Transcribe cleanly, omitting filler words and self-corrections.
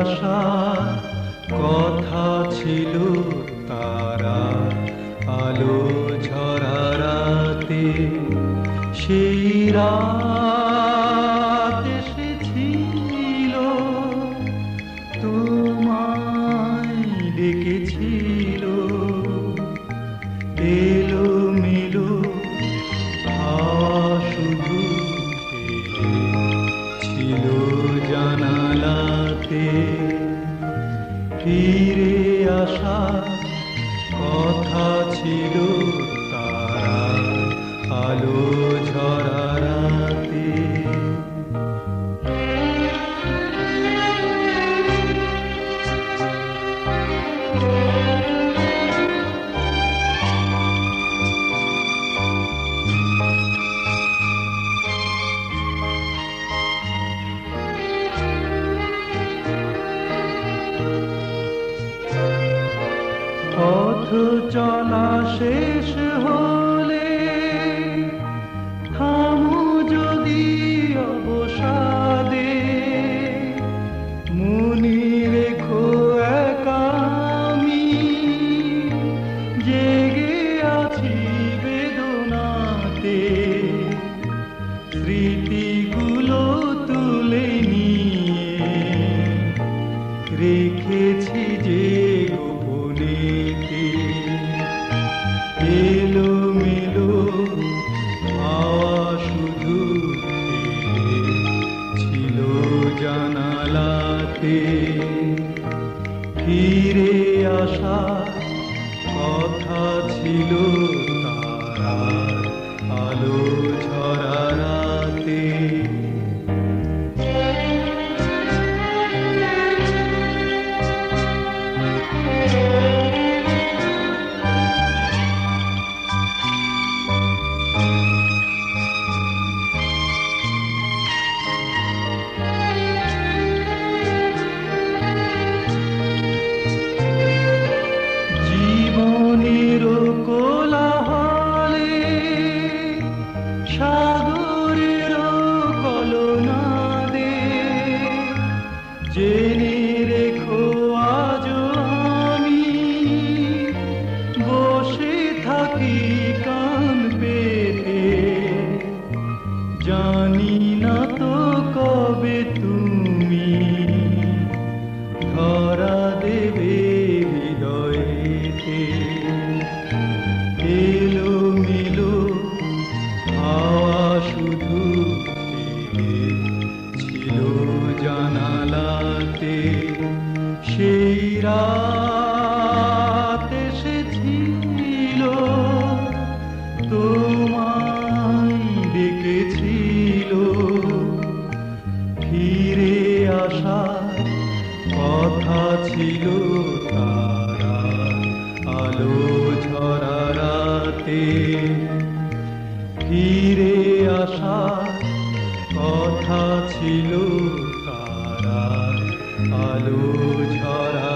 আসা কথা ছিল তারা আলো ঝরা রাতে, সেই রাত এসেছিল, তোমায় ডেকেছিল। এলো মেলো হাওয়া শুধু ছিল জানালাতে, ফিরে আসা কথা ছিল তারা আলো ঝরা রাতে। পথ চলা শেষ হলে থামো যদি অবসাদে, মনে রেখো একা আমি জেগে আছি বেদনাতে। স্মৃতিগুলো তুলে নিয়ে রেখেছি যে এলো মেলো হাওয়া শুধু ছিল জানালাতে, ফিরে আসা কথা ছিল তারা আলো ঝরা রাতে। কোলাহলে সাগরের কলনাদে, জেনে রেখো আজ আমি বসে থাকি কান পেতে। জানি না তো কবে তুমি ধরা দেবে হৃদয়েতে। এলো মেলো হাওয়া শুধু ছিল জানালাতে, সেই রাত এসেছিল, তোমায় ডেকেছিল। ফিরে আসা কথা ছিল তারা আলো ঝরা রাতে, ফিরে আসা কথা ছিল তারা আলো ঝরা